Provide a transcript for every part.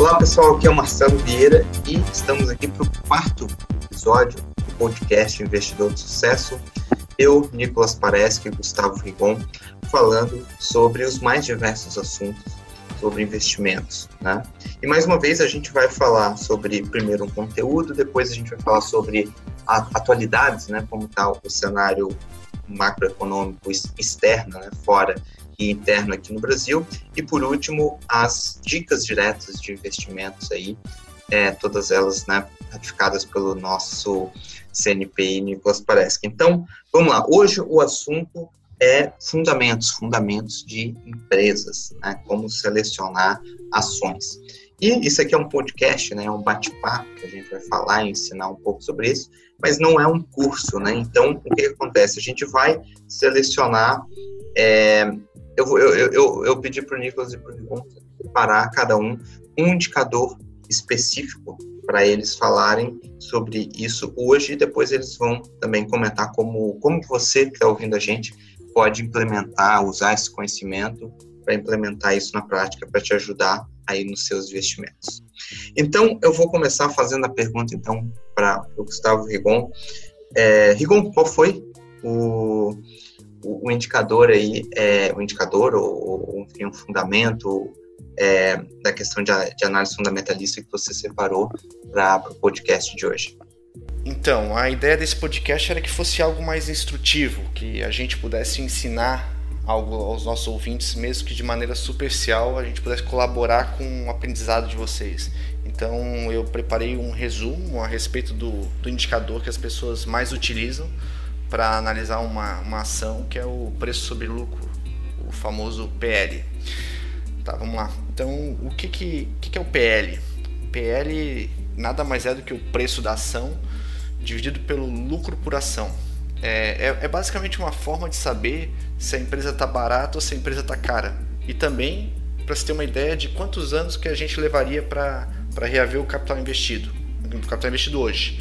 Olá pessoal, aqui é o Marcelo Vieira e estamos aqui para o quarto episódio do podcast Investidor de Sucesso. Eu, Nicolas Pareschi e Gustavo Rigon, falando sobre os mais diversos assuntos sobre investimentos, né? E mais uma vez a gente vai falar sobre, primeiro, um conteúdo, depois a gente vai falar sobre atualidades, né? Como está o cenário macroeconômico externo, né? Fora e interno aqui no Brasil. E, por último, as dicas diretas de investimentos aí, todas elas, né, ratificadas pelo nosso CNPI Nicolas Pareschi. Então, vamos lá. Hoje o assunto é fundamentos de empresas, né? Como selecionar ações. E isso aqui é um podcast, né? É um bate-papo que a gente vai falar e ensinar um pouco sobre isso, mas não é um curso, né? Então, o que acontece? A gente vai selecionar... Eu pedi para o Nicolas e para o Rigon preparar cada um indicador específico para eles falarem sobre isso hoje, e depois eles vão também comentar como você que está ouvindo a gente pode implementar, usar esse conhecimento para implementar isso na prática, para te ajudar aí nos seus investimentos. Então, eu vou começar fazendo a pergunta, então, para o Gustavo Rigon. Rigon, qual foi o indicador aí, ou enfim, um fundamento da questão de análise fundamentalista que você separou para o podcast de hoje? Então, a ideia desse podcast era que fosse algo mais instrutivo, que a gente pudesse ensinar algo aos nossos ouvintes, mesmo que de maneira superficial, a gente pudesse colaborar com o aprendizado de vocês. Então, eu preparei um resumo a respeito do indicador que as pessoas mais utilizam para analisar uma ação, que é o preço sobre lucro, o famoso PL. Tá, vamos lá. Então, o que é o PL? O PL nada mais é do que o preço da ação dividido pelo lucro por ação. É basicamente uma forma de saber se a empresa está barata ou se a empresa está cara. E também para se ter uma ideia de quantos anos que a gente levaria para reaver o capital investido hoje.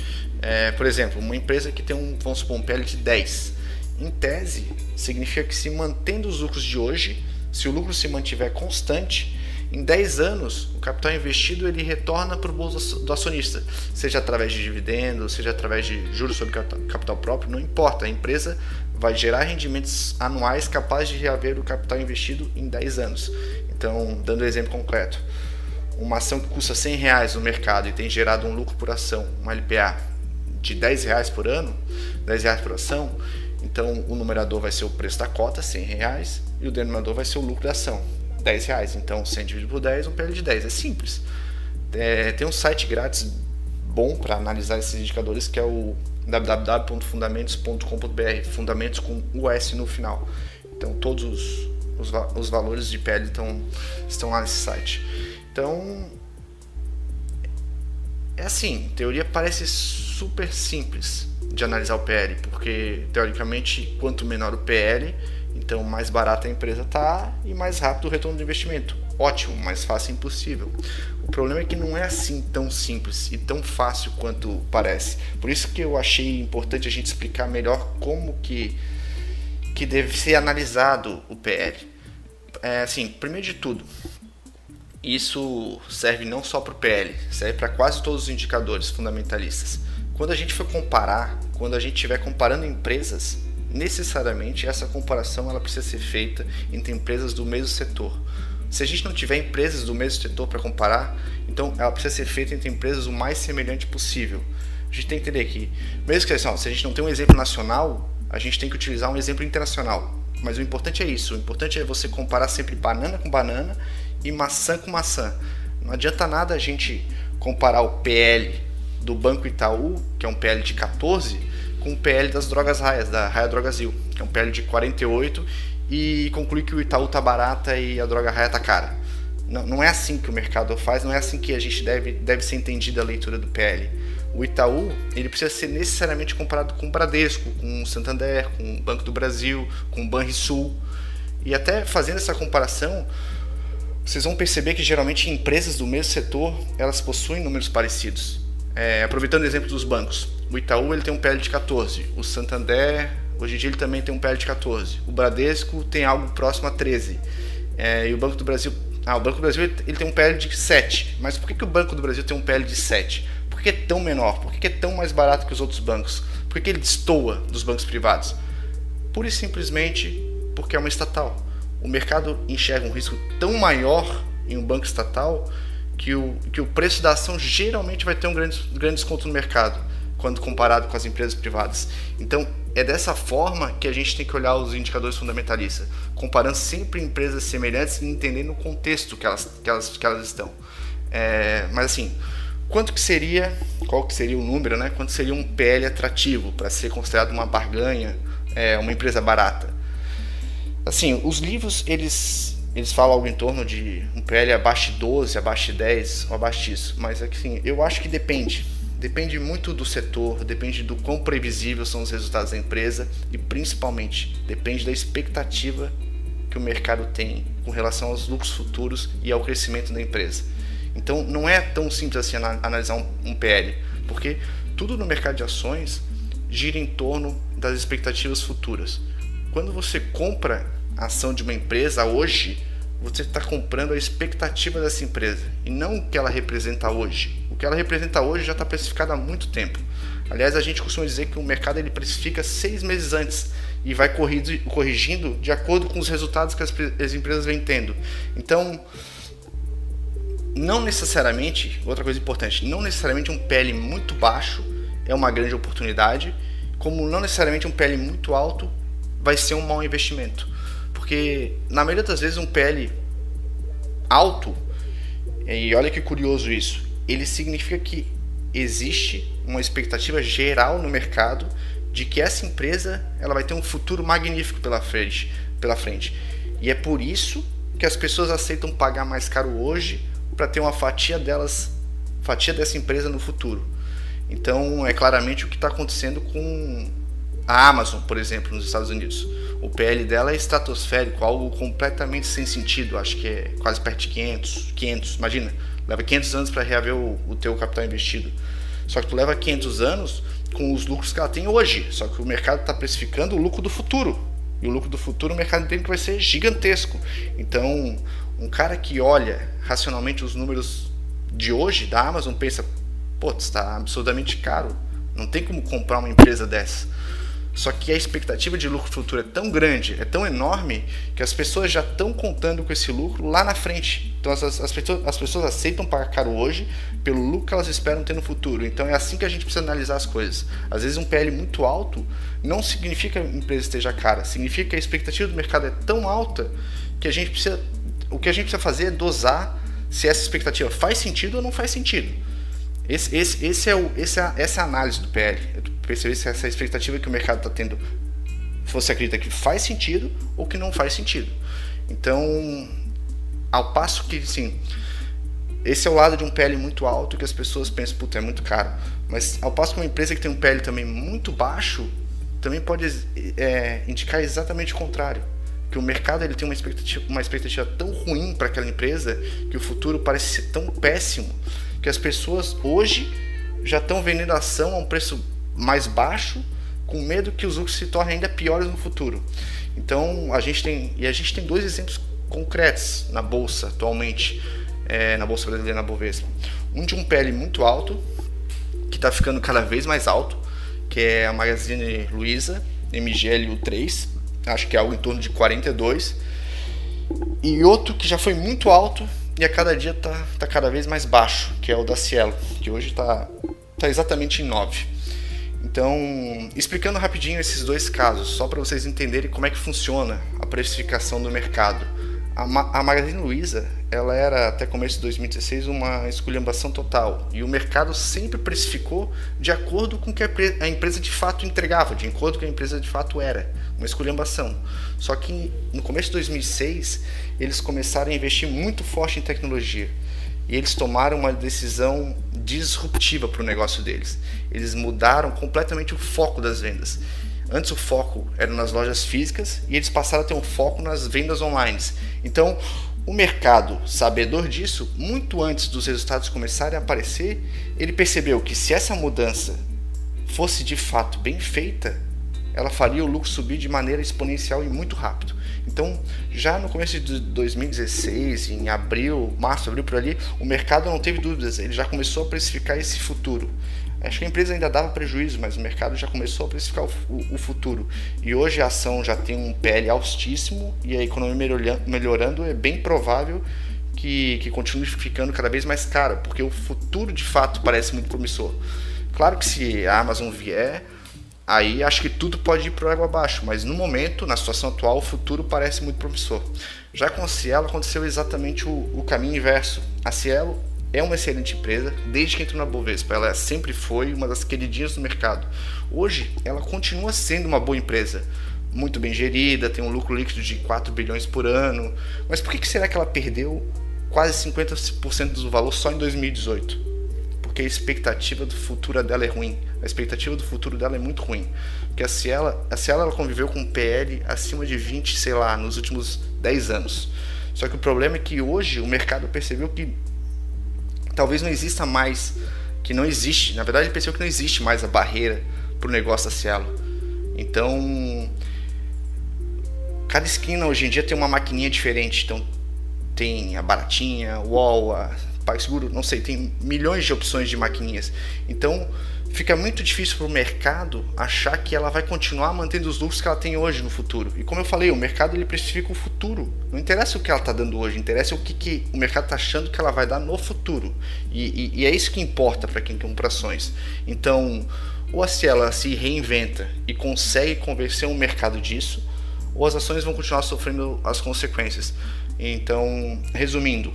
Por exemplo, uma empresa que tem vamos supor, um PL de 10. Em tese, significa que se mantendo os lucros de hoje, se o lucro se mantiver constante, em 10 anos, o capital investido ele retorna para o bolso do acionista, seja através de dividendos, seja através de juros sobre capital próprio, não importa, a empresa vai gerar rendimentos anuais capazes de reaver o capital investido em 10 anos. Então, dando um exemplo concreto, uma ação que custa R$100 no mercado e tem gerado um lucro por ação, uma LPA, de R$10 por ano, R$10 por ação, então o numerador vai ser o preço da cota, R$100, e o denominador vai ser o lucro da ação, R$10. Então 100 dividido por 10, um PL de 10. É simples. Tem um site grátis bom para analisar esses indicadores, que é o www.fundamentos.com.br, fundamentos com US no final. Então todos os valores de PL estão lá nesse site. Então, assim, em teoria parece super simples de analisar o PL, porque teoricamente quanto menor o PL, então mais barata a empresa está e mais rápido o retorno do investimento. Ótimo, mais fácil impossível. O problema é que não é assim tão simples e tão fácil quanto parece. Por isso que eu achei importante a gente explicar melhor como que deve ser analisado o PL. Assim, primeiro de tudo, isso serve não só para o PL, serve para quase todos os indicadores fundamentalistas. Quando a gente for comparar, quando a gente estiver comparando empresas, necessariamente essa comparação ela precisa ser feita entre empresas do mesmo setor. Se a gente não tiver empresas do mesmo setor para comparar, então ela precisa ser feita entre empresas o mais semelhante possível. A gente tem que entender que, mesmo que se a gente não tem um exemplo nacional, a gente tem que utilizar um exemplo internacional. Mas o importante é isso, o importante é você comparar sempre banana com banana e maçã com maçã. Não adianta nada a gente comparar o PL do Banco Itaú, que é um PL de 14, com o PL das drogas raias, da Raia Drogasil, que é um PL de 48, e concluir que o Itaú está barata e a droga raia está cara. Não é assim que o mercado faz, não é assim que a gente deve ser entendida a leitura do PL. O Itaú ele precisa ser necessariamente comparado com o Bradesco, com o Santander, com o Banco do Brasil, com o Banrisul. E até fazendo essa comparação, vocês vão perceber que geralmente empresas do mesmo setor elas possuem números parecidos. Aproveitando o exemplo dos bancos, o Itaú ele tem um PL de 14, o Santander hoje em dia ele também tem um PL de 14, o Bradesco tem algo próximo a 13, e o Banco do Brasil o Banco do Brasil ele tem um PL de 7. Mas por que o Banco do Brasil tem um PL de 7? Por que é tão menor? Por que é tão mais barato que os outros bancos? Por que ele destoa dos bancos privados? Pura e simplesmente porque é uma estatal. O mercado enxerga um risco tão maior em um banco estatal que o preço da ação geralmente vai ter um grande desconto no mercado, quando comparado com as empresas privadas. Então, é dessa forma que a gente tem que olhar os indicadores fundamentalistas, comparando sempre empresas semelhantes e entendendo o contexto que elas estão. Mas assim, qual que seria o número, né? Quanto seria um PL atrativo para ser considerado uma barganha, uma empresa barata? Assim, os livros eles falam algo em torno de um PL abaixo de 12, abaixo de 10 ou abaixo disso, mas assim, eu acho que depende muito do setor, depende do quão previsível são os resultados da empresa e principalmente depende da expectativa que o mercado tem com relação aos lucros futuros e ao crescimento da empresa. Então não é tão simples assim analisar um PL, porque tudo no mercado de ações gira em torno das expectativas futuras. Quando você compra a ação de uma empresa hoje, você está comprando a expectativa dessa empresa e não o que ela representa hoje. O que ela representa hoje já está precificado há muito tempo. Aliás, a gente costuma dizer que o mercado ele precifica 6 meses antes e vai corrigindo de acordo com os resultados que as empresas vêm tendo. Então, não necessariamente, outra coisa importante, não necessariamente um PL muito baixo é uma grande oportunidade, como não necessariamente um PL muito alto vai ser um mau investimento. Porque na maioria das vezes um PL alto, e olha que curioso isso, ele significa que existe uma expectativa geral no mercado de que essa empresa ela vai ter um futuro magnífico pela frente. E é por isso que as pessoas aceitam pagar mais caro hoje para ter uma fatia dessa empresa no futuro. Então é claramente o que está acontecendo com a Amazon, por exemplo, nos Estados Unidos. O PL dela é estratosférico, algo completamente sem sentido. Acho que é quase perto de 500. Imagina, leva 500 anos para reaver o teu capital investido. Só que tu leva 500 anos com os lucros que ela tem hoje. Só que o mercado está precificando o lucro do futuro. E o lucro do futuro, o mercado entende que vai ser gigantesco. Então, um cara que olha racionalmente os números de hoje da Amazon pensa, pô, está absurdamente caro. Não tem como comprar uma empresa dessa. Só que a expectativa de lucro futuro é tão grande, é tão enorme, que as pessoas já estão contando com esse lucro lá na frente. Então as pessoas aceitam pagar caro hoje pelo lucro que elas esperam ter no futuro. Então é assim que a gente precisa analisar as coisas. Às vezes um PL muito alto não significa que a empresa esteja cara, significa que a expectativa do mercado é tão alta que o que a gente precisa fazer é dosar se essa expectativa faz sentido ou não faz sentido. Essa é a análise do PL. Perceber se essa expectativa que o mercado está tendo, você acredita que faz sentido ou que não faz sentido. Então, ao passo que, sim, esse é o lado de um PL muito alto que as pessoas pensam, puta, é muito caro. Mas ao passo que uma empresa que tem um PL também muito baixo, também pode indicar exatamente o contrário. Que o mercado ele tem uma expectativa tão ruim para aquela empresa que o futuro parece ser tão péssimo que as pessoas hoje já estão vendendo a ação a um preço mais baixo, com medo que os lucros se tornem ainda piores no futuro. Então a gente tem 2 exemplos concretos na bolsa atualmente, na bolsa brasileira, na Bovespa. Um de um PL muito alto, que está ficando cada vez mais alto, que é a Magazine Luiza, MGLU3, acho que é algo em torno de 42, e outro que já foi muito alto e a cada dia está cada vez mais baixo, que é o da Cielo, que hoje está exatamente em 9. Então, explicando rapidinho esses 2 casos, só para vocês entenderem como é que funciona a precificação do mercado. A Magazine Luiza, ela era até começo de 2016 uma esculhambação total, e o mercado sempre precificou de acordo com o que a empresa de fato entregava, de acordo com o que a empresa de fato era, uma esculhambação. Só que no começo de 2006 eles começaram a investir muito forte em tecnologia. E eles tomaram uma decisão disruptiva para o negócio deles. Eles mudaram completamente o foco das vendas. Antes o foco era nas lojas físicas e eles passaram a ter um foco nas vendas online. Então o mercado, sabedor disso, muito antes dos resultados começarem a aparecer, ele percebeu que se essa mudança fosse de fato bem feita, ela faria o lucro subir de maneira exponencial e muito rápido. Então, já no começo de 2016, em março, abril, por ali, o mercado não teve dúvidas, ele já começou a precificar esse futuro. Acho que a empresa ainda dava prejuízo, mas o mercado já começou a precificar o futuro. E hoje a ação já tem um PL altíssimo e a economia melhorando, é bem provável que continue ficando cada vez mais cara, porque o futuro de fato parece muito promissor. Claro que se a Amazon vier, aí acho que tudo pode ir por água abaixo, mas no momento, na situação atual, o futuro parece muito promissor. Já com a Cielo aconteceu exatamente o caminho inverso. A Cielo é uma excelente empresa, desde que entrou na Bovespa, ela sempre foi uma das queridinhas do mercado. Hoje, ela continua sendo uma boa empresa, muito bem gerida, tem um lucro líquido de 4 bilhões por ano, mas por que será que ela perdeu quase 50% do valor só em 2018? Porque a expectativa do futuro dela é ruim. A expectativa do futuro dela é muito ruim. Porque a Cielo ela conviveu com um PL acima de 20, sei lá, nos últimos 10 anos. Só que o problema é que hoje o mercado percebeu que talvez não exista mais, que não existe, na verdade ele percebeu que não existe mais a barreira para o negócio da Cielo. Então, cada esquina hoje em dia tem uma maquininha diferente. Então, tem a baratinha, o UOL, a PagSeguro, não sei, tem milhões de opções de maquininhas. Então, fica muito difícil para o mercado achar que ela vai continuar mantendo os lucros que ela tem hoje no futuro. E como eu falei, o mercado ele precifica o futuro. Não interessa o que ela está dando hoje, interessa o que o mercado está achando que ela vai dar no futuro. E é isso que importa para quem compra ações. Então, ou a Cielo se reinventa e consegue convencer o mercado disso, ou as ações vão continuar sofrendo as consequências. Então, resumindo,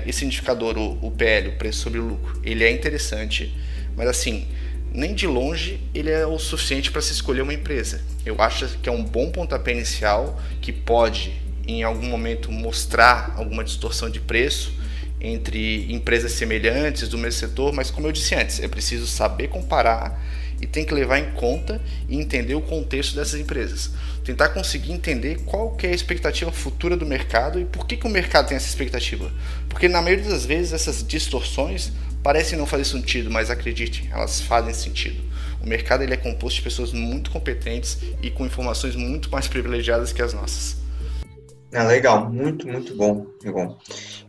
esse indicador, o PL, o preço sobre o lucro, ele é interessante, mas assim, nem de longe ele é o suficiente para se escolher uma empresa. Eu acho que é um bom pontapé inicial que pode, em algum momento, mostrar alguma distorção de preço entre empresas semelhantes do mesmo setor, mas como eu disse antes, é preciso saber comparar e tem que levar em conta e entender o contexto dessas empresas. Tentar conseguir entender qual que é a expectativa futura do mercado e por que o mercado tem essa expectativa. Porque na maioria das vezes essas distorções parecem não fazer sentido, mas acreditem, elas fazem sentido. O mercado ele é composto de pessoas muito competentes e com informações muito mais privilegiadas que as nossas. Legal, muito, muito bom.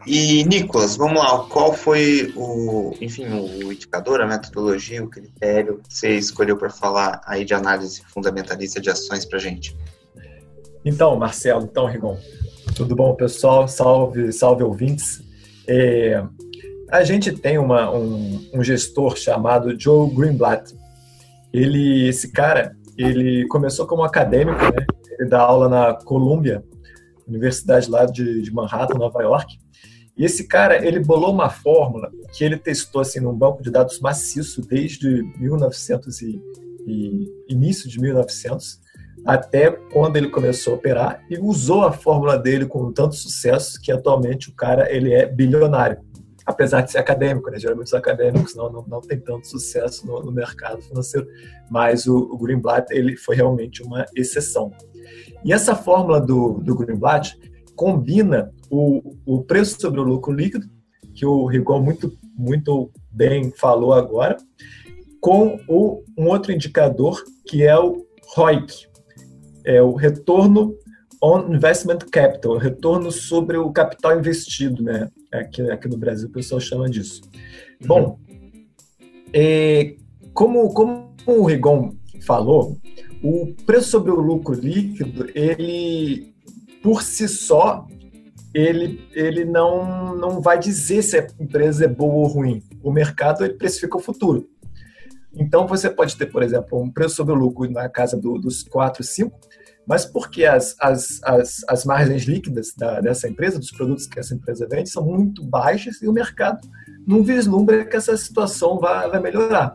E, Nicolas, vamos lá, qual foi o indicador, a metodologia, o critério que você escolheu para falar aí de análise fundamentalista de ações para a gente? Então, Marcelo, Rigon, tudo bom, pessoal? Salve ouvintes. A gente tem um gestor chamado Joe Greenblatt. Esse cara, ele começou como acadêmico, né? Ele dá aula na Columbia, Universidade lá de Manhattan, Nova York. E esse cara, ele bolou uma fórmula que ele testou assim, num banco de dados maciço desde 1900 início de 1900 até quando ele começou a operar e usou a fórmula dele com tanto sucesso que atualmente o cara ele é bilionário. Apesar de ser acadêmico, né? Geralmente os acadêmicos não tem tanto sucesso no mercado financeiro, mas o Greenblatt ele foi realmente uma exceção. E essa fórmula do Greenblatt combina o preço sobre o lucro líquido, que o Rigon muito bem falou agora, com um outro indicador que é o ROIC, o Retorno on Investment Capital, o retorno sobre o capital investido, né? Aqui no Brasil o pessoal chama disso. Bom, como o Rigon falou, o preço sobre o lucro líquido, ele, por si só, ele não vai dizer se a empresa é boa ou ruim. O mercado ele precifica o futuro. Então, você pode ter, por exemplo, um preço sobre o lucro na casa dos 4, 5, mas porque as margens líquidas dessa empresa, dos produtos que essa empresa vende, são muito baixas e o mercado não vislumbra que essa situação vai melhorar.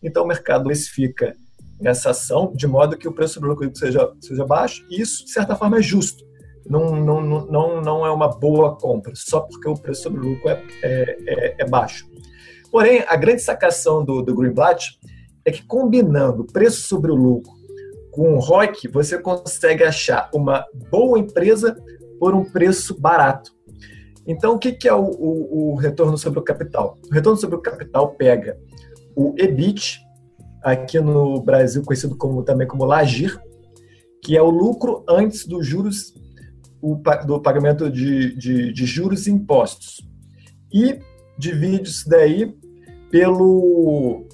Então, o mercado precifica essa ação de modo que o preço sobre o lucro seja baixo, e isso, de certa forma, é justo. Não é uma boa compra, só porque o preço sobre o lucro é baixo. Porém, a grande sacação do Greenblatt é que combinando preço sobre o lucro com o ROIC, você consegue achar uma boa empresa por um preço barato. Então, o que é o retorno sobre o capital? O retorno sobre o capital pega o EBIT aqui no Brasil conhecido também como LAGIR, que é o lucro antes dos juros, do pagamento de juros e impostos. E divide isso daí pelo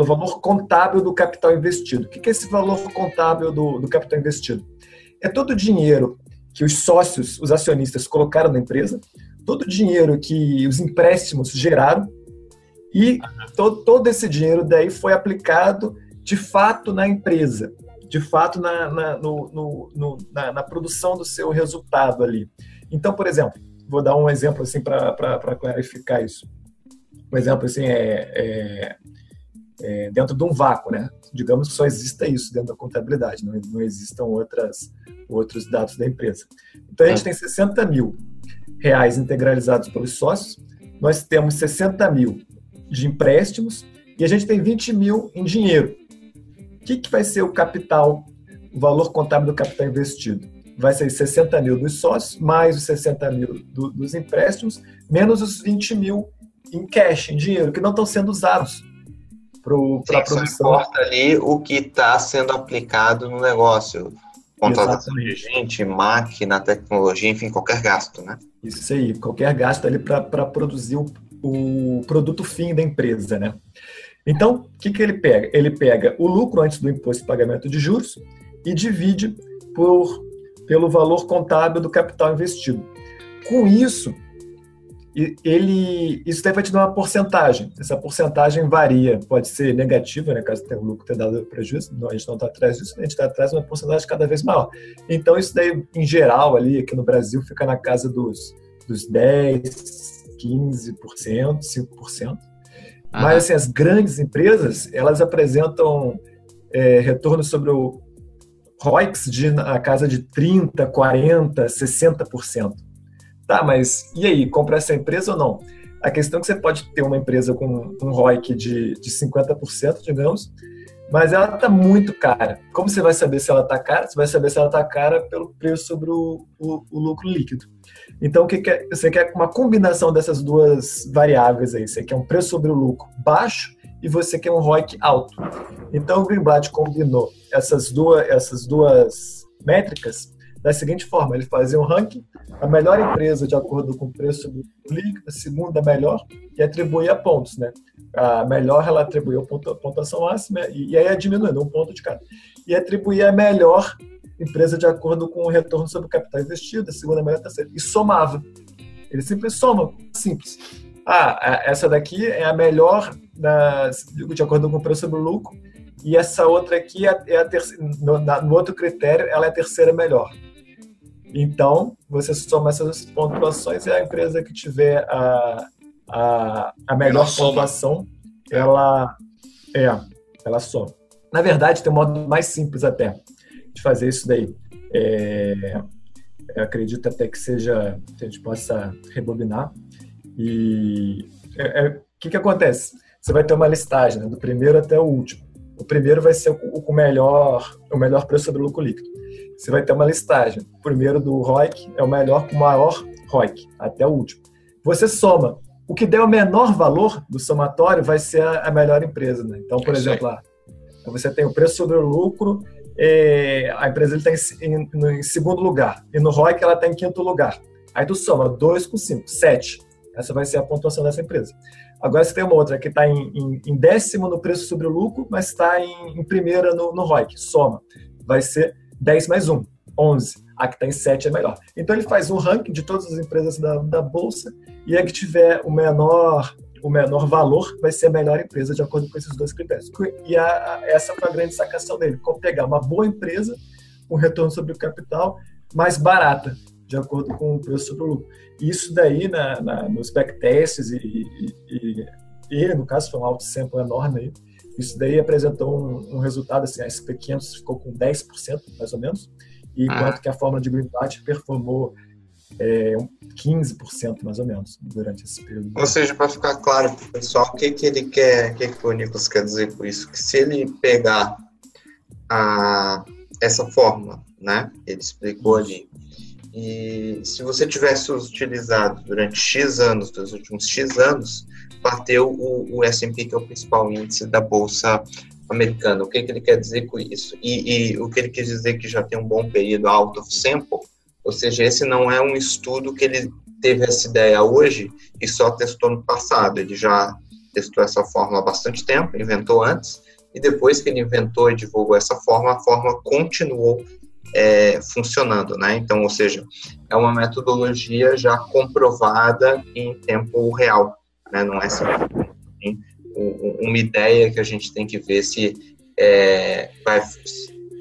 valor contábil do capital investido. O que é esse valor contábil do capital investido? É todo o dinheiro que os sócios, os acionistas colocaram na empresa, todo o dinheiro que os empréstimos geraram e todo esse dinheiro daí foi aplicado de fato na empresa, de fato na produção do seu resultado ali. Então, por exemplo, vou dar um exemplo assim para clarificar isso. Um exemplo assim dentro de um vácuo, né? Digamos que só exista isso dentro da contabilidade, não existam outros dados da empresa. Então, a gente tem 60 mil reais integralizados pelos sócios, nós temos 60 mil de empréstimos e a gente tem 20 mil em dinheiro. O que vai ser o capital, o valor contábil do capital investido? Vai ser 60 mil dos sócios, mais os 60 mil dos empréstimos, menos os 20 mil em cash, em dinheiro, que não estão sendo usados para a produção. Só importa ali o que está sendo aplicado no negócio. Contratação de gente, máquina, tecnologia, enfim, qualquer gasto, né? Isso aí, qualquer gasto ali para produzir o produto fim da empresa, né? Então, o que ele pega? Ele pega o lucro antes do imposto de pagamento de juros e divide pelo valor contábil do capital investido. Com isso, isso daí vai te dar uma porcentagem. Essa porcentagem varia, pode ser negativa, né, caso tenha o lucro tenha dado prejuízo. Não, a gente não está atrás disso, a gente está atrás de uma porcentagem cada vez maior. Então, isso daí, em geral, ali aqui no Brasil, fica na casa dos 10%, 15%, 5%. Mas assim, as grandes empresas, elas apresentam retorno sobre o ROICs na casa de 30%, 40%, 60%. Tá, mas e aí, compra essa empresa ou não? A questão é que você pode ter uma empresa com um ROIC de 50%, digamos, mas ela está muito cara. Como você vai saber se ela está cara? Você vai saber se ela está cara pelo preço sobre o lucro líquido. Então, você quer uma combinação dessas duas variáveis aí. Você quer um preço sobre o lucro baixo e você quer um ROIC alto. Então, o Greenblatt combinou essas duas métricas da seguinte forma: ele fazia um ranking, a melhor empresa de acordo com o preço sobre o líquido, a segunda melhor, e atribuía pontos, né? A melhor ela atribuía a pontuação máxima e aí ia diminuindo um ponto de cada. E atribuía a melhor empresa de acordo com o retorno sobre o capital investido, a segunda melhor, a terceira. E somava. Ele sempre soma, simples. Essa daqui é a melhor de acordo com o preço sobre o lucro, e essa outra aqui é a terceira, no outro critério, ela é a terceira melhor. Então, você soma essas pontuações e a empresa que tiver a melhor pontuação, ela soma. Na verdade, tem um modo mais simples até de fazer isso daí. Eu acredito até que a gente possa rebobinar. E o que acontece? Você vai ter uma listagem, né, do primeiro até o último. O primeiro vai ser o melhor preço sobre o lucro líquido. Você vai ter uma listagem. O primeiro do ROIC é o melhor com o maior ROIC, até o último. Você soma. O que der o menor valor do somatório vai ser a melhor empresa, né? Então, por exemplo, lá, você tem o preço sobre o lucro, a empresa está em segundo lugar. E no ROIC ela está em quinto lugar. Aí tu soma 2 com 5, 7. Essa vai ser a pontuação dessa empresa. Agora você tem uma outra que está em décimo no preço sobre o lucro, mas está em primeira no ROIC. Soma. Vai ser 10 mais 1, 11. A que está em 7 é melhor. Então ele faz um ranking de todas as empresas da Bolsa e a que tiver o menor valor vai ser a melhor empresa de acordo com esses dois critérios. E essa foi a grande sacação dele. Como pegar uma boa empresa com retorno sobre o capital mais barata, de acordo com o preço sobre o lucro. Isso daí, nos backtests, e ele, no caso, foi um alto sample enorme aí. Isso daí apresentou um resultado, assim, a SP500 ficou com 10%, mais ou menos, enquanto que a fórmula de Greenblatt performou 15%, mais ou menos, durante esse período. Ou seja, para ficar claro para o pessoal, o que ele quer, o que o Nicolas quer dizer com isso? Que se ele pegar essa fórmula, né, ele explicou ali, E se você tivesse utilizado durante X anos, dos últimos X anos, bateu o S&P, que é o principal índice da Bolsa Americana. O que ele quer dizer com isso? E o que ele quer dizer que já tem um bom período out of sample, ou seja, esse não é um estudo que ele teve essa ideia hoje e só testou no passado. Ele já testou essa fórmula há bastante tempo, inventou antes, e depois que ele inventou e divulgou essa fórmula, a fórmula continuou funcionando, né? Então, ou seja, é uma metodologia já comprovada em tempo real, né? Não é simplesmente uma ideia que a gente tem que ver se vai...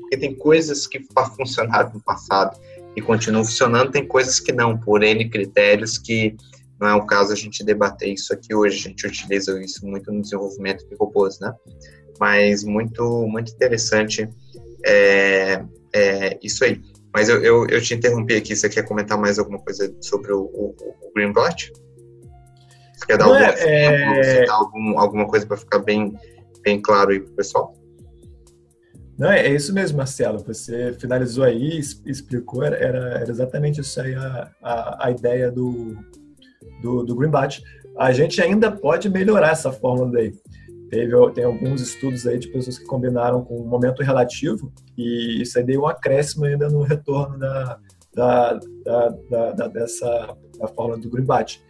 Porque tem coisas que funcionaram no passado e continuam funcionando, tem coisas que não, por N critérios, que não é o caso a gente debater isso aqui hoje. A gente utiliza isso muito no desenvolvimento de robôs, né? Mas muito, muito interessante isso aí. Mas eu te interrompi aqui, você quer comentar mais alguma coisa sobre o Greenblatt? Você quer dar algum exemplo, citar alguma coisa para ficar bem claro aí para o pessoal? Não, é isso mesmo, Marcelo. Você finalizou aí, explicou, era exatamente isso aí a ideia do Greenblatt. A gente ainda pode melhorar essa fórmula daí. Tem alguns estudos aí de pessoas que combinaram com o momento relativo e isso aí deu um acréscimo ainda no retorno da fórmula do Greenblatt.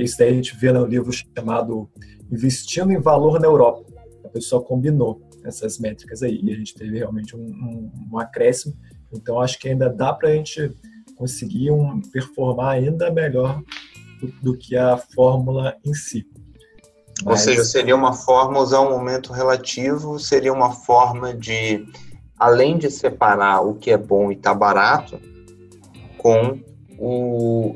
Isso daí a gente vê no livro chamado Investindo em Valor na Europa. A pessoa combinou essas métricas aí e a gente teve realmente um acréscimo. Então acho que ainda dá para a gente conseguir performar ainda melhor do que a fórmula em si. Ou seja, seria uma forma, usar um momento relativo, seria uma forma de, além de separar o que é bom e está barato, com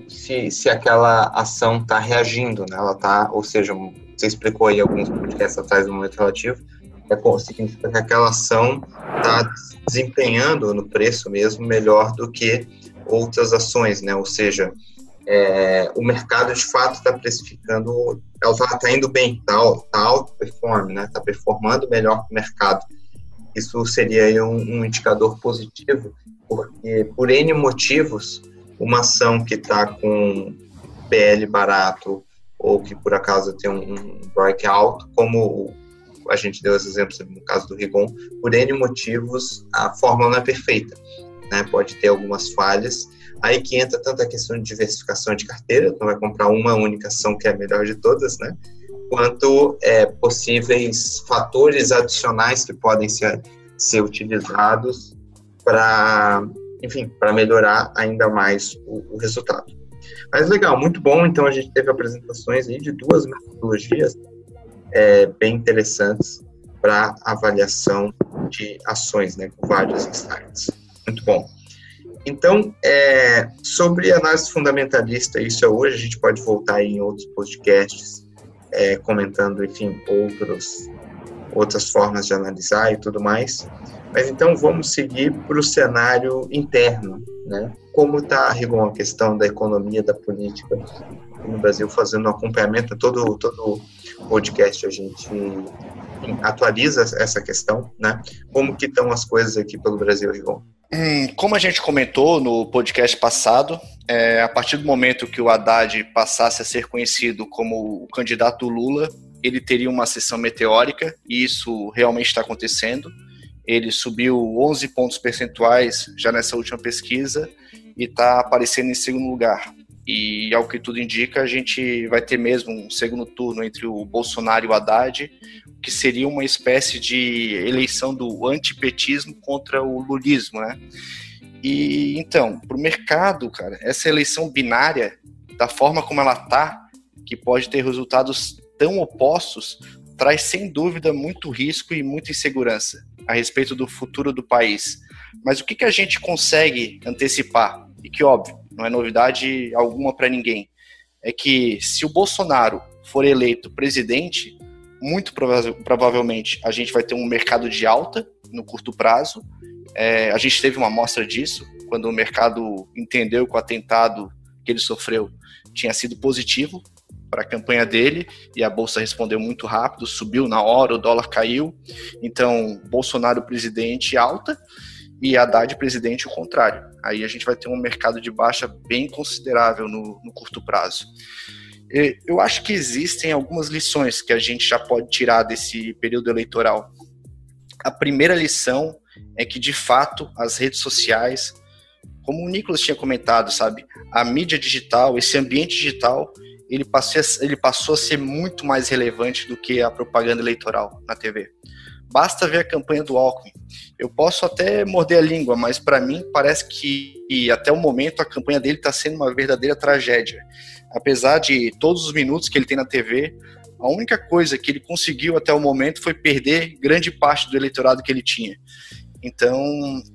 se aquela ação está reagindo, né? Ela tá, ou seja, você explicou aí alguns podcasts atrás do momento relativo, significa que aquela ação está desempenhando no preço mesmo melhor do que outras ações, né? Ou seja, o mercado de fato está precificando, ela está indo bem, está outperforming, né? Está performando melhor que o mercado. Isso seria aí um indicador positivo, porque por N motivos, uma ação que está com PL barato ou que por acaso tem um breakout, como a gente deu esse exemplo no caso do Rigon, por N motivos a fórmula não é perfeita, né? Pode ter algumas falhas. Aí que entra tanto a questão de diversificação de carteira, não vai comprar uma única ação que é a melhor de todas, né? Quanto possíveis fatores adicionais que podem ser utilizados para melhorar ainda mais o resultado. Mas legal, muito bom. Então a gente teve apresentações aí de duas metodologias bem interessantes para avaliação de ações, né? Com vários insights. Muito bom. Então, sobre análise fundamentalista, isso é hoje, a gente pode voltar aí em outros podcasts, comentando, enfim, outras formas de analisar e tudo mais. Mas então vamos seguir para o cenário interno, né? Como está, Rigon, a questão da economia, da política no Brasil, fazendo um acompanhamento, todo podcast a gente atualiza essa questão, né? Como que estão as coisas aqui pelo Brasil, Rigon? Como a gente comentou no podcast passado, a partir do momento que o Haddad passasse a ser conhecido como o candidato Lula, ele teria uma ascensão meteórica, e isso realmente está acontecendo. Ele subiu 11 pontos percentuais já nessa última pesquisa e está aparecendo em segundo lugar. E, ao que tudo indica, a gente vai ter mesmo um segundo turno entre o Bolsonaro e o Haddad, que seria uma espécie de eleição do antipetismo contra o lulismo, né? E, então, para o mercado, cara, essa eleição binária, da forma como ela está, que pode ter resultados tão opostos, traz, sem dúvida, muito risco e muita insegurança a respeito do futuro do país. Mas o que a gente consegue antecipar? E que, óbvio, não é novidade alguma para ninguém, é que se o Bolsonaro for eleito presidente, muito provavelmente a gente vai ter um mercado de alta no curto prazo. A gente teve uma amostra disso, quando o mercado entendeu que o atentado que ele sofreu tinha sido positivo para a campanha dele, e a Bolsa respondeu muito rápido, subiu na hora, o dólar caiu. Então, Bolsonaro presidente, alta. e Haddad presidente o contrário. Aí a gente vai ter um mercado de baixa bem considerável no curto prazo. Eu acho que existem algumas lições que a gente já pode tirar desse período eleitoral. A primeira lição é que, de fato, as redes sociais, como o Nicolas tinha comentado, sabe, a mídia digital, esse ambiente digital, ele passou a ser muito mais relevante do que a propaganda eleitoral na TV. Basta ver a campanha do Alckmin. Eu posso até morder a língua, mas para mim parece que até o momento a campanha dele está sendo uma verdadeira tragédia. Apesar de todos os minutos que ele tem na TV, a única coisa que ele conseguiu até o momento foi perder grande parte do eleitorado que ele tinha. Então,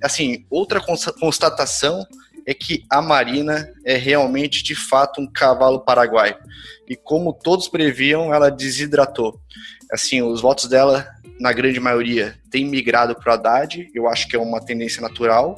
assim, outra constatação é que a Marina é realmente, de fato, um cavalo paraguaio. E como todos previam, ela desidratou. Assim, os votos dela, na grande maioria, têm migrado para o Haddad. Eu acho que é uma tendência natural.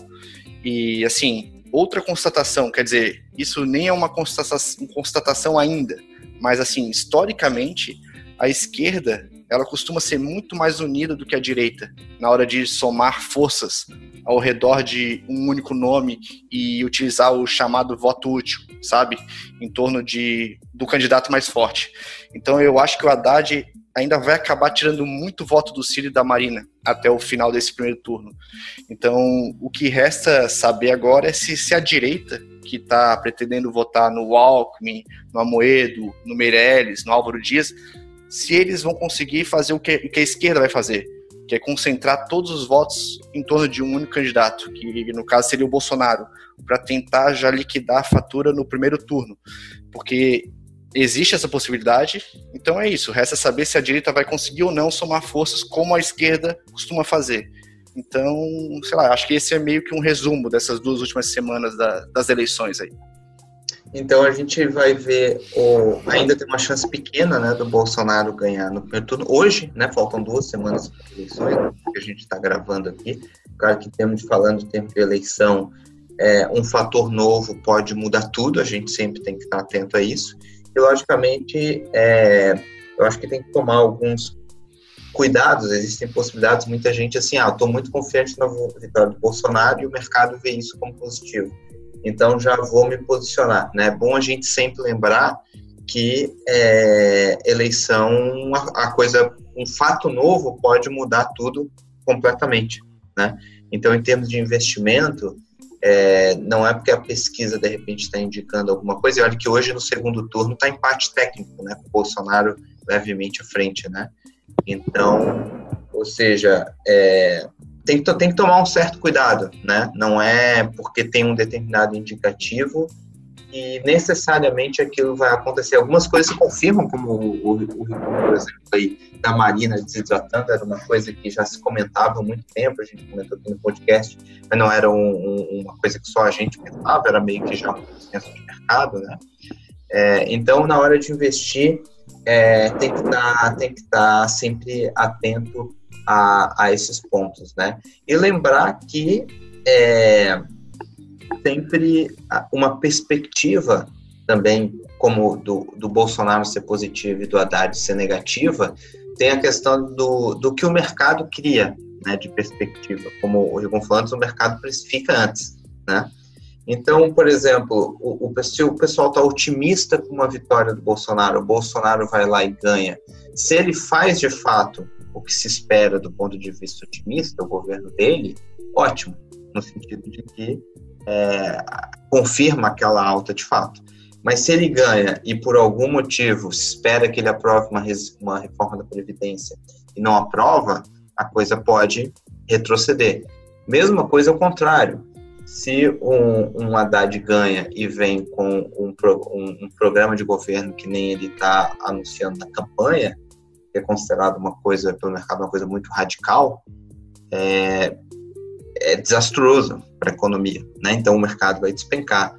E, assim, outra constatação, quer dizer, isso nem é uma constatação ainda, mas, assim, historicamente, a esquerda, ela costuma ser muito mais unida do que a direita, na hora de somar forças ao redor de um único nome e utilizar o chamado voto útil, sabe? Em torno do candidato mais forte. Então eu acho que o Haddad ainda vai acabar tirando muito voto do Ciro e da Marina até o final desse primeiro turno. Então o que resta saber agora é se a direita, que está pretendendo votar no Alckmin, no Amoedo, no Meirelles, no Álvaro Dias, se eles vão conseguir fazer o que a esquerda vai fazer, que é concentrar todos os votos em torno de um único candidato, que no caso seria o Bolsonaro, para tentar já liquidar a fatura no primeiro turno, porque existe essa possibilidade. Então é isso, resta saber se a direita vai conseguir ou não somar forças como a esquerda costuma fazer. Então, sei lá, acho que esse é meio que um resumo dessas 2 últimas semanas das eleições aí. Então a gente vai ver, ainda tem uma chance pequena, né, do Bolsonaro ganhar no primeiro turno. Hoje, né, faltam 2 semanas para as eleições, que a gente está gravando aqui. Claro que falando do tempo de eleição, um fator novo pode mudar tudo, a gente sempre tem que estar atento a isso. E, logicamente, eu acho que tem que tomar alguns cuidados, existem possibilidades, muita gente assim, estou muito confiante na vitória do Bolsonaro e o mercado vê isso como positivo. Então, já vou me posicionar, né? É bom a gente sempre lembrar que eleição, um fato novo pode mudar tudo completamente, né? Então, em termos de investimento, não é porque a pesquisa, de repente, está indicando alguma coisa. E olha que hoje, no segundo turno, está empate técnico, né? Com o Bolsonaro levemente à frente, né? Então, ou seja, tem que tomar um certo cuidado, né? Não é porque tem um determinado indicativo e necessariamente aquilo vai acontecer. Algumas coisas se confirmam, como o por exemplo, aí, da Marina desidratando, era uma coisa que já se comentava há muito tempo, a gente comentou aqui no podcast, mas não era uma coisa que só a gente pensava, era meio que já um consenso de mercado, né? Então, na hora de investir, tem que estar sempre atento a esses pontos, né? E lembrar que sempre uma perspectiva também, como do Bolsonaro ser positivo e do Haddad ser negativa, tem a questão do que o mercado cria, né, de perspectiva. Como o Rigon falou antes, o mercado precifica antes, né? Então, por exemplo, se o pessoal está otimista com uma vitória do Bolsonaro, o Bolsonaro vai lá e ganha. Se ele faz, de fato, o que se espera do ponto de vista otimista, o governo dele, ótimo, no sentido de que confirma aquela alta de fato. Mas se ele ganha e por algum motivo se espera que ele aprove uma reforma da Previdência e não aprova, a coisa pode retroceder. Mesma coisa ao contrário. Se um Haddad ganha e vem com um programa de governo que nem ele está anunciando na campanha, que é considerado uma coisa, pelo mercado, uma coisa muito radical, é desastroso para a economia, né? Então o mercado vai despencar.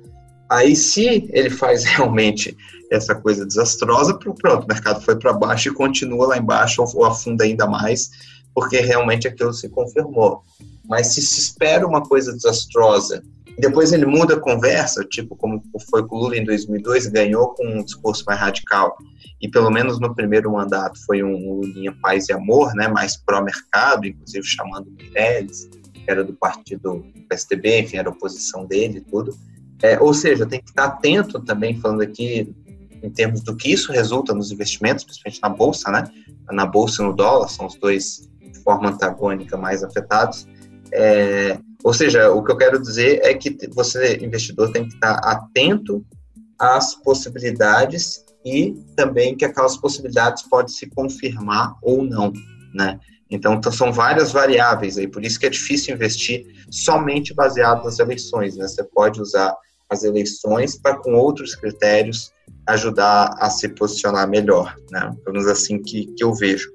Aí, se ele faz realmente essa coisa desastrosa, pronto, o mercado foi para baixo e continua lá embaixo ou afunda ainda mais, porque realmente aquilo se confirmou. Mas se espera uma coisa desastrosa, e depois ele muda a conversa, tipo como foi com o Lula em 2002, ganhou com um discurso mais radical, e pelo menos no primeiro mandato foi um Lulinha paz e amor, né, mais pró-mercado, inclusive chamando Meirelles que era do partido PSDB, enfim, era a oposição dele e tudo. Ou seja, tem que estar atento também, falando aqui em termos do que isso resulta nos investimentos, principalmente na Bolsa, né? Na Bolsa e no dólar, são os dois de forma antagônica mais afetados. Ou seja, o que eu quero dizer é que você, investidor, tem que estar atento às possibilidades e também que aquelas possibilidades podem se confirmar ou não, né? Então são várias variáveis aí, por isso que é difícil investir somente baseado nas eleições, né? Você pode usar as eleições para, com outros critérios, ajudar a se posicionar melhor, né? Pelo menos assim que eu vejo.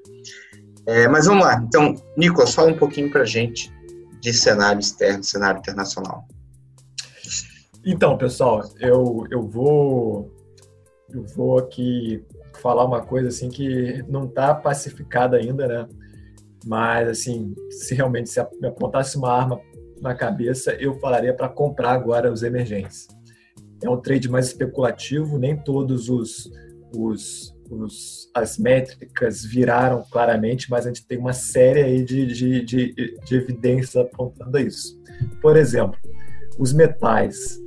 Mas vamos lá, então, Nicolas, fala um pouquinho para a gente de cenário externo, cenário internacional. Então, pessoal, eu vou aqui falar uma coisa assim que não está pacificada ainda, né? Mas, assim, se realmente me apontasse uma arma na cabeça, eu falaria para comprar agora os emergentes. É um trade mais especulativo, nem todos as métricas viraram claramente, mas a gente tem uma série aí de evidências apontando a isso. Por exemplo, os metais,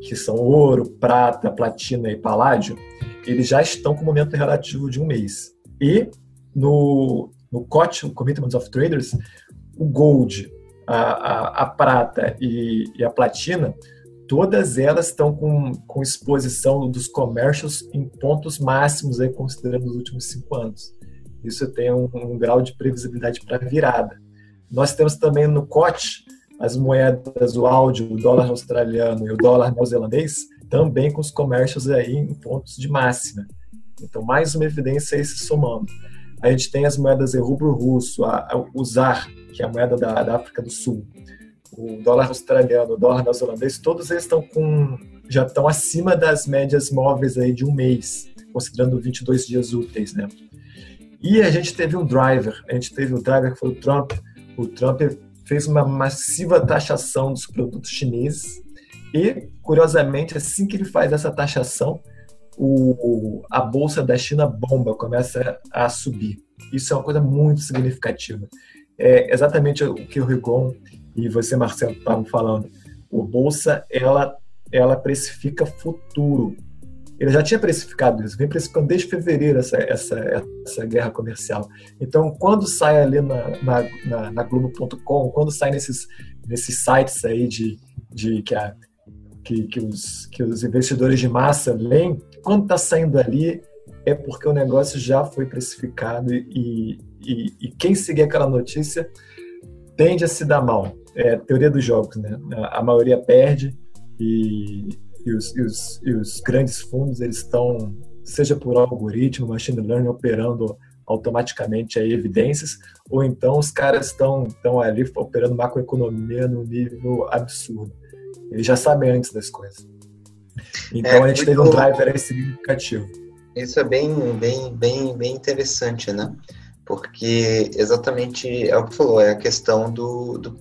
que são ouro, prata, platina e paládio, eles já estão com o momento relativo de um mês. E no COT, o Commitment of Traders, o gold, a prata e a platina, todas elas estão com exposição dos commercials em pontos máximos, aí, considerando os últimos 5 anos. Isso tem um grau de previsibilidade para virada. Nós temos também no COT as moedas, o AUD, o dólar australiano e o dólar neozelandês, também com os commercials aí em pontos de máxima. Então, mais uma evidência aí se somando. A gente tem as moedas em rublo russo, o ZAR, que é a moeda da África do Sul, o dólar australiano, o dólar neozelandês, todos eles já estão acima das médias móveis aí de um mês, considerando 22 dias úteis, né? E a gente teve um driver que foi o Trump. O Trump fez uma massiva taxação dos produtos chineses e, curiosamente, assim que ele faz essa taxação, a bolsa da China bomba, começa a subir. Isso é uma coisa muito significativa. É exatamente o que o Rigon e você, Marcelo, estavam falando. A bolsa, ela precifica futuro. Ele já tinha precificado isso, vem precificando desde fevereiro essa guerra comercial. Então, quando sai ali na Globo.com, quando sai nesses sites aí que os investidores de massa leem, quando está saindo ali é porque o negócio já foi precificado e quem seguir aquela notícia tende a se dar mal. É a teoria dos jogos, né? A maioria perde e os grandes fundos, eles estão, seja por algoritmo, machine learning, operando automaticamente aí evidências, ou então os caras estão ali operando macroeconomia num nível absurdo. Eles já sabem antes das coisas. Então a gente teve um driver aí significativo. Isso é bem interessante, né? Porque exatamente é o que falou, é a questão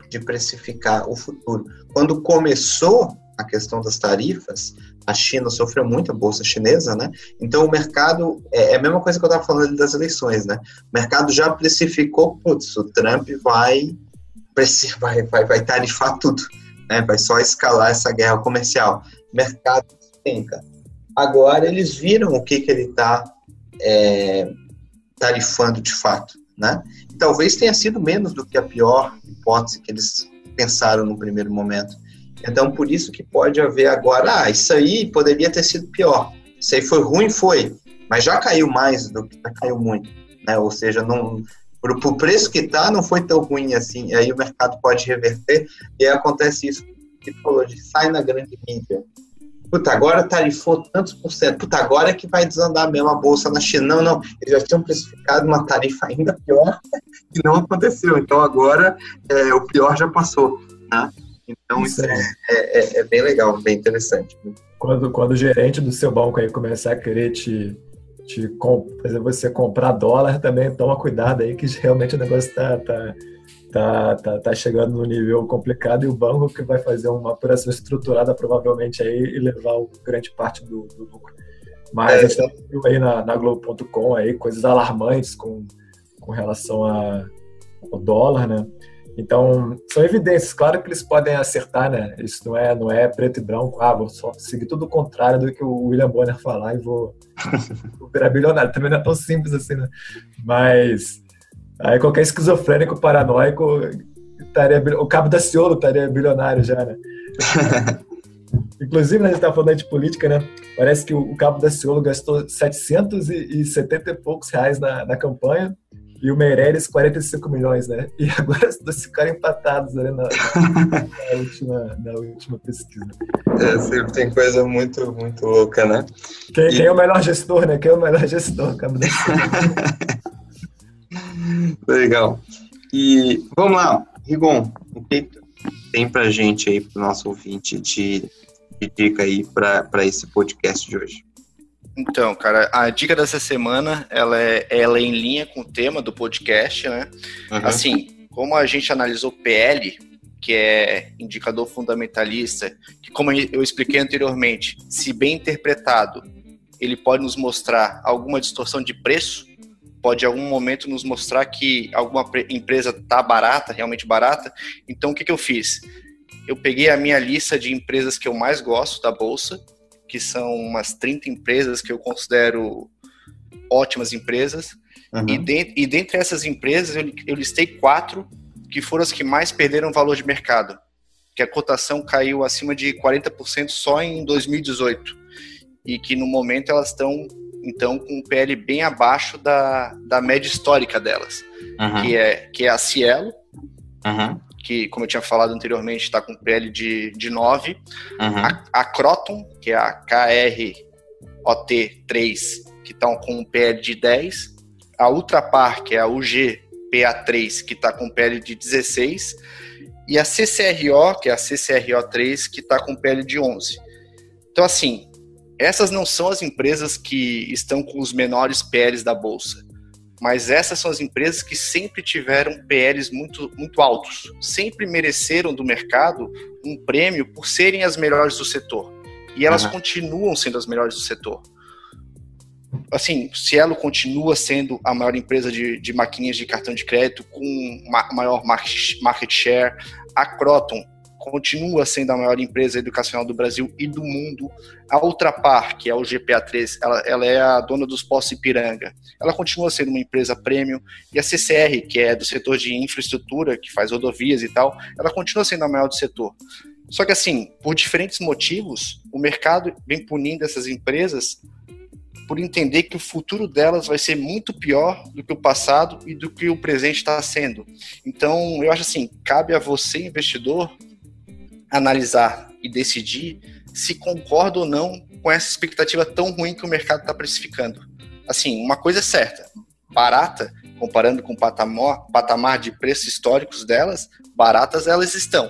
de precificar o futuro. Quando começou a questão das tarifas, a China sofreu muito, a bolsa chinesa, né? Então o mercado, é a mesma coisa que eu estava falando ali das eleições, né? O mercado já precificou, o Trump vai tarifar tudo, né? Vai só escalar essa guerra comercial. O mercado despenca. Agora eles viram o que ele está tarifando de fato, né? E talvez tenha sido menos do que a pior hipótese que eles pensaram no primeiro momento. Então, por isso que pode haver agora, isso aí poderia ter sido pior. Isso aí foi ruim, mas já caiu mais do que caiu muito, né? Ou seja, pro preço que está, não foi tão ruim assim. E aí o mercado pode reverter e aí acontece isso que tu falou, sai na grande mídia. Agora tarifou tantos por cento. Agora é que vai desandar mesmo a bolsa na China. Não, eles já tinham precificado uma tarifa ainda pior e não aconteceu. Então agora o pior já passou, né? Então isso é bem legal, bem interessante. Quando o gerente do seu banco aí começar a querer fazer você comprar dólar, também toma cuidado aí que realmente o negócio tá chegando num nível complicado e o banco que vai fazer uma operação estruturada provavelmente aí e levar grande parte do lucro. Mas a gente viu aí na Globo.com aí coisas alarmantes com relação ao dólar, né? Então, são evidências. Claro que eles podem acertar, né? Isso não é preto e branco. Vou só seguir tudo o contrário do que o William Bonner falar e vou virar bilionário. Também não é tão simples assim, né? Mas aí qualquer esquizofrênico paranoico o Cabo Daciolo estaria bilionário já, né? Inclusive, a gente está falando de política, né? Parece que o Cabo Daciolo gastou 770 e poucos reais na campanha e o Meirelles 45 milhões, né? E agora os dois ficaram empatados ali na última pesquisa. Sempre tem coisa muito, muito louca, né? Quem é o melhor gestor, né? Quem é o melhor gestor, Cabo Daciolo? Legal. E vamos lá, Rigon, o que tem pra gente aí, pro nosso ouvinte de dica aí para esse podcast de hoje? Então, cara, a dica dessa semana, ela é em linha com o tema do podcast, né? Uhum. Assim, como a gente analisou PL, que é indicador fundamentalista, que como eu expliquei anteriormente, se bem interpretado, ele pode nos mostrar alguma distorção de preço, pode em algum momento nos mostrar que alguma empresa está barata, realmente barata. Então, o que eu fiz? Eu peguei a minha lista de empresas que eu mais gosto da Bolsa, que são umas 30 empresas que eu considero ótimas empresas. Uhum. E dentre essas empresas, eu listei 4 que foram as que mais perderam valor de mercado, que a cotação caiu acima de 40% só em 2018, e que no momento elas estão, então, com um PL bem abaixo da média histórica delas, uhum. que é a Cielo, uhum. que, como eu tinha falado anteriormente, está com PL de 9, uhum. a Croton, que é a KROT3, que está com um PL de 10, a Ultrapar, que é a UGPA3, que está com PL de 16, e a CCRO, que é a CCRO3, que está com PL de 11. Então, assim, essas não são as empresas que estão com os menores PLs da Bolsa, mas essas são as empresas que sempre tiveram PLs muito, muito altos, sempre mereceram do mercado um prêmio por serem as melhores do setor, e elas continuam sendo as melhores do setor. Assim, Cielo continua sendo a maior empresa de maquininhas de cartão de crédito com maior market share. A Croton continua sendo a maior empresa educacional do Brasil e do mundo. A Ultrapar, que é o GPA3, ela é a dona dos postos Ipiranga. Ela continua sendo uma empresa premium. E a CCR, que é do setor de infraestrutura, que faz rodovias e tal, ela continua sendo a maior do setor. Só que, assim, por diferentes motivos, o mercado vem punindo essas empresas por entender que o futuro delas vai ser muito pior do que o passado e do que o presente está sendo. Então, eu acho assim, cabe a você, investidor, analisar e decidir se concorda ou não com essa expectativa tão ruim que o mercado está precificando. Assim, uma coisa é certa, barata, comparando com o patamar de preços históricos delas, baratas elas estão.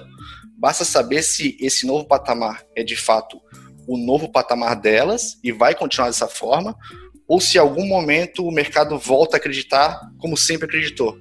Basta saber se esse novo patamar é de fato o novo patamar delas e vai continuar dessa forma, ou se em algum momento o mercado volta a acreditar como sempre acreditou.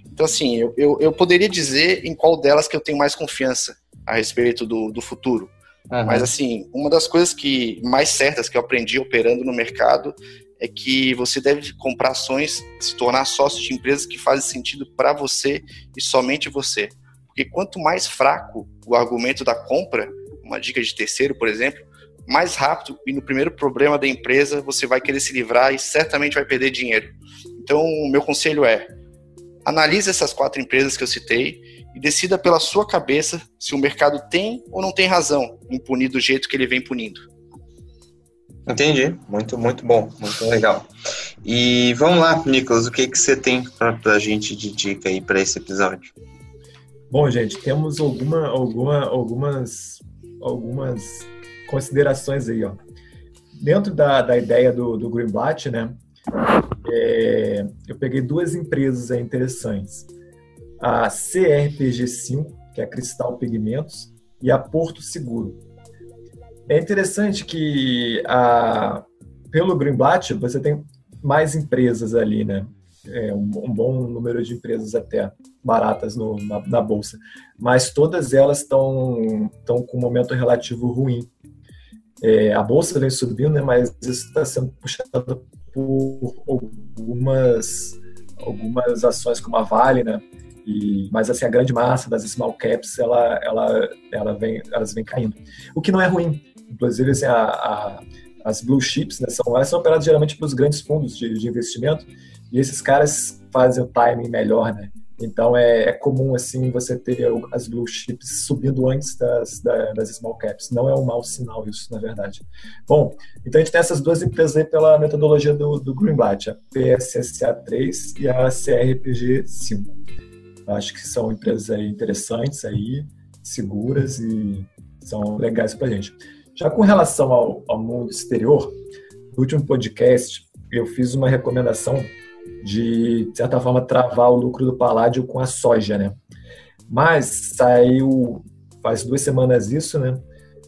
Então, assim, eu poderia dizer em qual delas que eu tenho mais confiança a respeito do futuro. Uhum. Mas, assim, uma das coisas mais certas que eu aprendi operando no mercado é que você deve comprar ações, se tornar sócio de empresas que fazem sentido para você e somente você. Porque quanto mais fraco o argumento da compra, uma dica de terceiro, por exemplo, mais rápido e no primeiro problema da empresa você vai querer se livrar e certamente vai perder dinheiro. Então, o meu conselho é: analise essas 4 empresas que eu citei e decida pela sua cabeça se o mercado tem ou não tem razão em punir do jeito que ele vem punindo. Entendi. Muito, muito bom. Muito legal. E vamos lá, Nicolas, o que você tem para a gente de dica aí para esse episódio? Bom, gente, temos algumas considerações aí, ó. Dentro da ideia do Greenblatt, né, eu peguei 2 empresas aí interessantes. A CRPG5, que é a Cristal Pigmentos, e a Porto Seguro. É interessante que pelo Greenblatt você tem mais empresas ali, né? Um bom número de empresas até baratas na Bolsa. Mas todas elas estão com um momento relativo ruim. A Bolsa vem subindo, né, mas isso está sendo puxado por algumas ações como a Vale, né, Mas assim, a grande massa das small caps, elas vem caindo. O que não é ruim. Inclusive, assim, as blue chips, né, elas são operadas geralmente pelos grandes fundos de investimento, e esses caras fazem o timing melhor, né? Então, é comum, assim, você ter as blue chips subindo antes das small caps. Não é um mau sinal isso, na verdade. Bom, então a gente tem essas duas empresas aí pela metodologia do Greenblatt, a PSSA3 e a CRPG5. Acho que são empresas aí interessantes, aí, seguras e são legais para a gente. Já com relação ao mundo exterior, no último podcast, eu fiz uma recomendação de certa forma, travar o lucro do Palladio com a soja, né? Mas saiu, faz 2 semanas isso, né?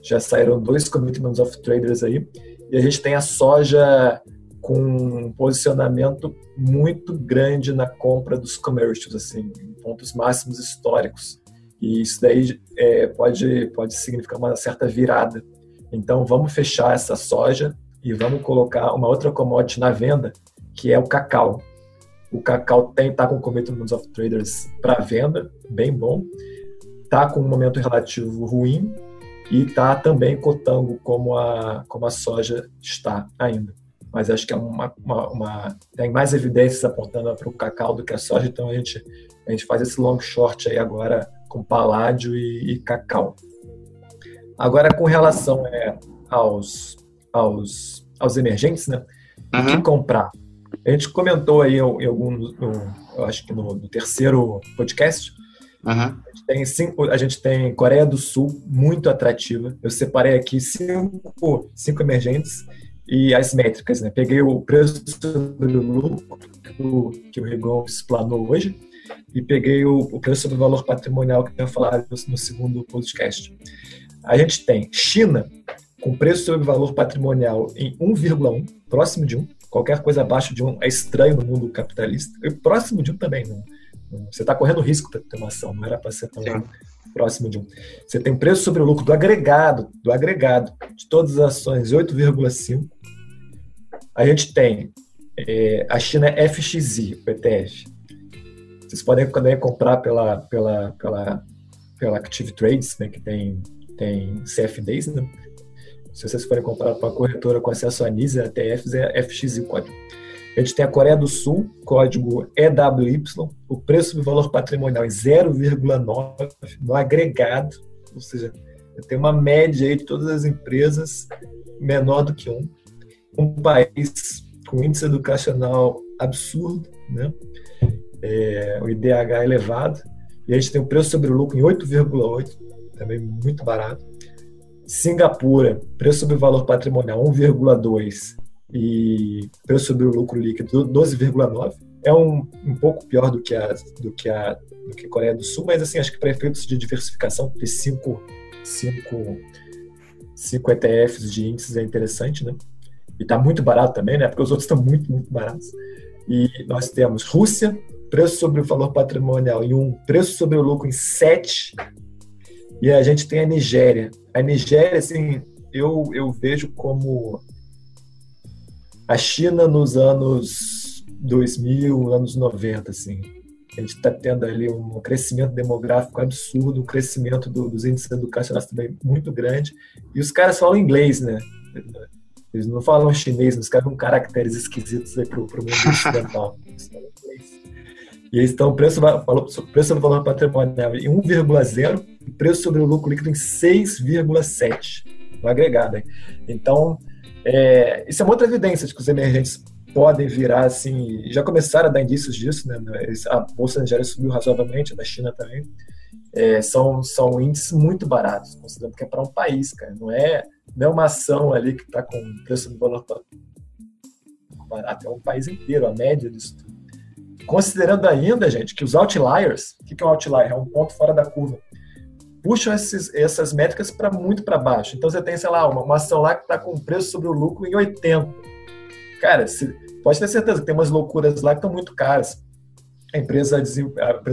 Já saíram 2 commitments of traders aí, e a gente tem a soja com um posicionamento muito grande na compra dos commercials, assim, em pontos máximos históricos. E isso daí pode significar uma certa virada. Então, vamos fechar essa soja e vamos colocar uma outra commodity na venda, que é o cacau. O cacau está com commitments of traders para venda, bem bom. Está com um momento relativo ruim e está também cotando como a soja está ainda. Mas acho que tem mais evidências apontando para o cacau do que a soja, então a gente faz esse long short aí agora com Palladio e cacau. Agora, com relação aos emergentes, né? O que comprar? A gente comentou aí eu acho que no terceiro podcast, a gente tem Coreia do Sul, muito atrativa. Eu separei aqui 5 emergentes e as métricas, né? Peguei o preço sobre o lucro que o Rigon explanou hoje e peguei o preço sobre o valor patrimonial que eu falei no segundo podcast. A gente tem China com preço sobre valor patrimonial em 1,1, próximo de 1. Qualquer coisa abaixo de 1 é estranho no mundo capitalista. E próximo de 1 também. Você está correndo risco para ter uma ação, não era para ser tão próximo de 1. Você tem preço sobre o lucro do agregado de todas as ações, 8,5. A gente tem a China FXI, o ETF. Vocês podem também comprar pela Active Trades, né, que tem CFDs, né? Se vocês forem comprar para a corretora com acesso a NIS, a TFs, é FXI o código. A gente tem a Coreia do Sul, código EWY, o preço do valor patrimonial em 0,9 no agregado, ou seja, tem uma média aí de todas as empresas menor do que 1. Um país com índice educacional absurdo, né? O IDH elevado, e a gente tem o preço sobre o lucro em 8,8, também muito barato. Singapura, preço sobre o valor patrimonial 1,2 e preço sobre o lucro líquido 12,9. É um pouco pior do que a Coreia do Sul, mas assim, acho que para efeitos de diversificação, ter 5 ETFs de índices é interessante, né? E está muito barato também, né? Porque os outros estão muito, muito baratos. E nós temos Rússia, preço sobre o valor patrimonial em 1, preço sobre o lucro em 7. E a gente tem a Nigéria. A Nigéria, assim, eu vejo como a China nos anos 2000, anos 90, assim. A gente está tendo ali um crescimento demográfico absurdo, um crescimento dos índices educacionais também muito grande. E os caras falam inglês, né? Eles não falam chinês, eles escrevem caracteres esquisitos aí para o mundo ocidental. E eles estão preço sobre o valor patrimonial em 1,0 e preço sobre o lucro líquido em 6,7 no agregado. Então, isso é uma outra evidência de que os emergentes podem virar assim, já começaram a dar indícios disso, né? A bolsa da Nigéria subiu razoavelmente, a da China também. São índices muito baratos, considerando que é para um país, cara. Não é uma ação ali que está com preço do valor barato, é um país inteiro, a média disso tudo. Considerando ainda, gente, que os outliers, o que é um outlier? É um ponto fora da curva. Puxam essas métricas muito para baixo. Então você tem, sei lá, uma ação lá que está com preço sobre o lucro em 80. Cara, pode ter certeza que tem umas loucuras lá que estão muito caras. A empresa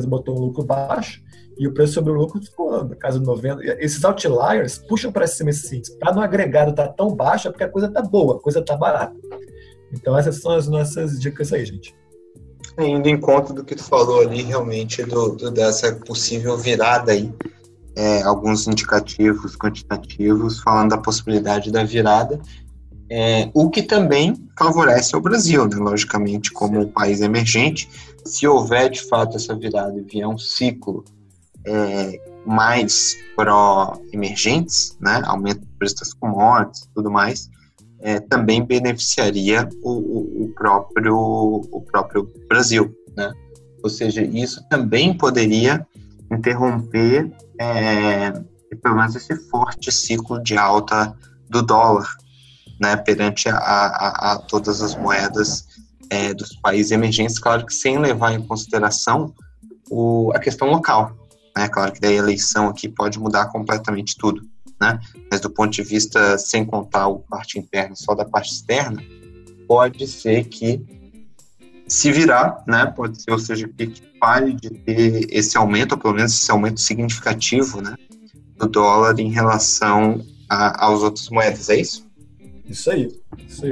botou um lucro baixo e o preço sobre o lucro ficou na casa de 90. Esses outliers puxam para cima esses índices. Para no agregado estar tão baixo é porque a coisa está boa, a coisa está barata. Então essas são as nossas dicas aí, gente. Indo em conta do que tu falou ali, realmente, dessa possível virada aí, alguns indicativos quantitativos falando da possibilidade da virada, o que também favorece ao Brasil, né? Logicamente, como país emergente, se houver de fato essa virada e vier um ciclo mais pró-emergentes, né? Aumento do preço das commodities e tudo mais, também beneficiaria o próprio Brasil, né? Ou seja, isso também poderia interromper pelo menos esse forte ciclo de alta do dólar, né, perante a todas as moedas dos países emergentes, claro que sem levar em consideração a questão local, né? Claro que daí a eleição aqui pode mudar completamente tudo, né? Mas do ponto de vista, sem contar a parte interna, só da parte externa, pode ser que se virar, né? Pode ser, ou seja, que pare de ter esse aumento, ou pelo menos esse aumento significativo, né, do dólar em relação às outras moedas, é isso? Isso aí,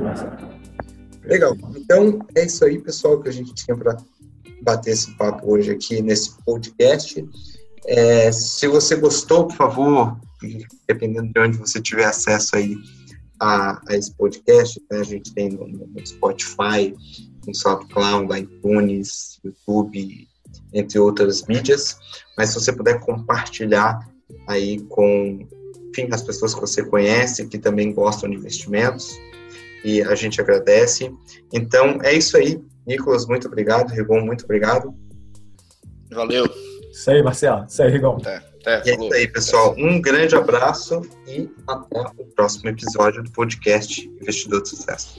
Marcelo. Legal. Então, é isso aí, pessoal, que a gente tinha para bater esse papo hoje aqui nesse podcast. Se você gostou, por favor, dependendo de onde você tiver acesso aí a esse podcast, né, a gente tem no Spotify, no SoundCloud, no iTunes, YouTube, entre outras mídias, mas se você puder compartilhar aí com, enfim, as pessoas que você conhece, que também gostam de investimentos, e a gente agradece. Então, é isso aí. Nicolas, muito obrigado. Rigon, muito obrigado. Valeu. Isso aí, Marcelo. Isso aí, Rigon. E é isso aí, pessoal. Um grande abraço e até o próximo episódio do podcast Investidor de Sucesso.